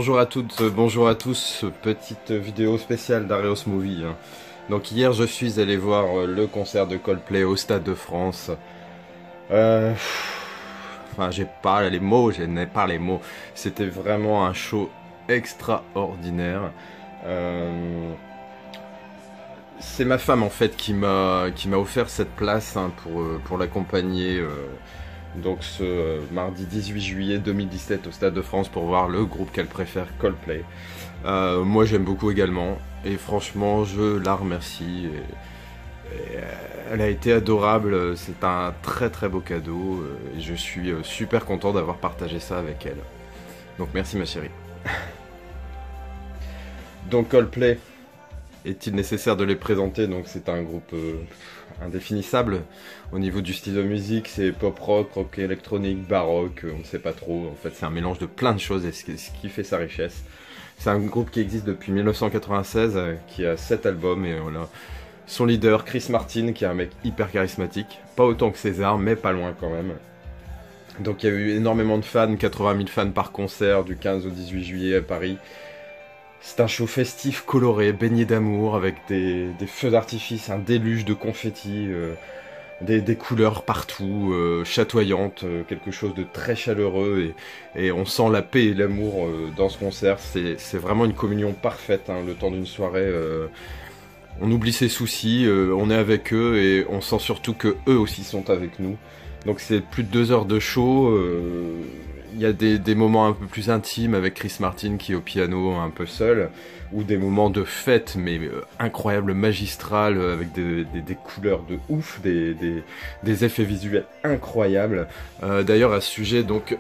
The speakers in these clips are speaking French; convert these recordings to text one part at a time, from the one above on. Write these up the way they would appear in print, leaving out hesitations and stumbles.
bonjour à toutes, bonjour à tous, petite vidéo spéciale d'Areos Movie. Donc hier je suis allé voir le concert de Coldplay au Stade de France. Enfin j'ai pas les mots, je n'ai pas les mots. C'était vraiment un show extraordinaire. C'est ma femme en fait qui m'a offert cette place pour l'accompagner. Donc ce mardi 18 juillet 2017 au Stade de France pour voir le groupe qu'elle préfère, Coldplay. Moi j'aime beaucoup également et franchement je la remercie. Elle a été adorable, c'est un très très beau cadeau et je suis super content d'avoir partagé ça avec elle. Donc merci ma chérie. Donc Coldplay, est-il nécessaire de les présenter? Donc c'est un groupe indéfinissable au niveau du style de musique, c'est pop rock, rock électronique, baroque, on ne sait pas trop, en fait c'est un mélange de plein de choses et ce qui fait sa richesse. C'est un groupe qui existe depuis 1996, qui a 7 albums et voilà. Son leader Chris Martin qui est un mec hyper charismatique, pas autant que César mais pas loin quand même. Donc il y a eu énormément de fans, 80 000 fans par concert du 15 au 18 juillet à Paris. C'est un show festif coloré, baigné d'amour, avec des feux d'artifice, un déluge de confettis, des couleurs partout, chatoyantes, quelque chose de très chaleureux, et on sent la paix et l'amour dans ce concert. C'est vraiment une communion parfaite, hein, le temps d'une soirée. On oublie ses soucis, on est avec eux, et on sent surtout que eux aussi sont avec nous. Donc c'est plus de 2 heures de show. Il y a des moments un peu plus intimes avec Chris Martin qui est au piano un peu seul, ou des moments de fête mais incroyables, magistrales, avec des couleurs de ouf, des effets visuels incroyables. D'ailleurs à ce sujet, donc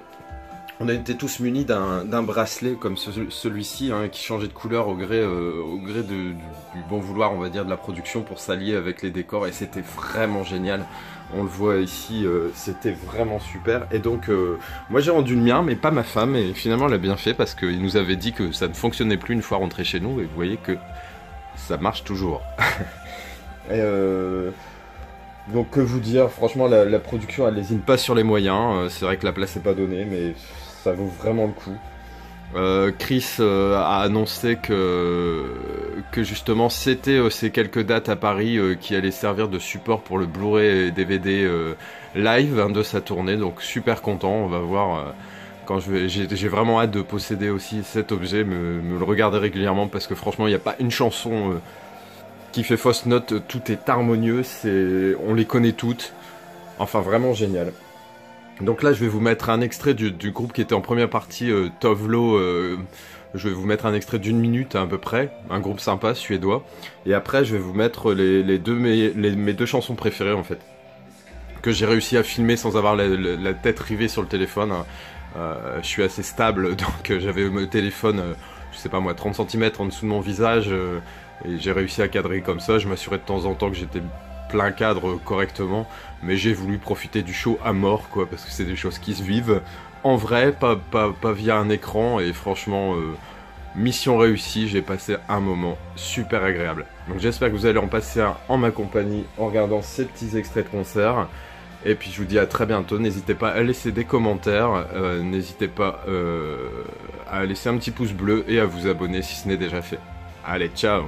on a été tous munis d'un bracelet comme celui-ci, hein, qui changeait de couleur au gré du bon vouloir, on va dire, de la production pour s'allier avec les décors, et c'était vraiment génial. On le voit ici, c'était vraiment super. Et donc, moi j'ai rendu le mien, mais pas ma femme, et finalement elle a bien fait parce qu'il nous avait dit que ça ne fonctionnait plus une fois rentré chez nous, et vous voyez que ça marche toujours. Et donc que vous dire, franchement la production elle lésine pas sur les moyens, c'est vrai que la place n'est pas donnée, mais ça vaut vraiment le coup. Chris a annoncé que justement c'était ces quelques dates à Paris qui allaient servir de support pour le Blu-ray et DVD live, hein, de sa tournée, donc super content. On va voir quand j'ai vraiment hâte de posséder aussi cet objet, me le regarder régulièrement, parce que franchement il n'y a pas une chanson qui fait fausse note, tout est harmonieux, on les connaît toutes, enfin vraiment génial. Donc là je vais vous mettre un extrait du groupe qui était en première partie, Tovlo. Je vais vous mettre un extrait d'1 minute à peu près, un groupe sympa suédois, et après je vais vous mettre mes 2 chansons préférées en fait, que j'ai réussi à filmer sans avoir la tête rivée sur le téléphone. Je suis assez stable, donc j'avais mon téléphone, je sais pas moi, 30 cm en dessous de mon visage, et j'ai réussi à cadrer comme ça. Je m'assurais de temps en temps que j'étais plein cadre correctement, mais j'ai voulu profiter du show à mort, quoi, parce que c'est des choses qui se vivent en vrai, pas via un écran, et franchement, mission réussie, j'ai passé un moment super agréable. Donc j'espère que vous allez en passer un en ma compagnie en regardant ces petits extraits de concert, et puis je vous dis à très bientôt. N'hésitez pas à laisser des commentaires, n'hésitez pas à laisser un petit pouce bleu et à vous abonner si ce n'est déjà fait. Allez, ciao!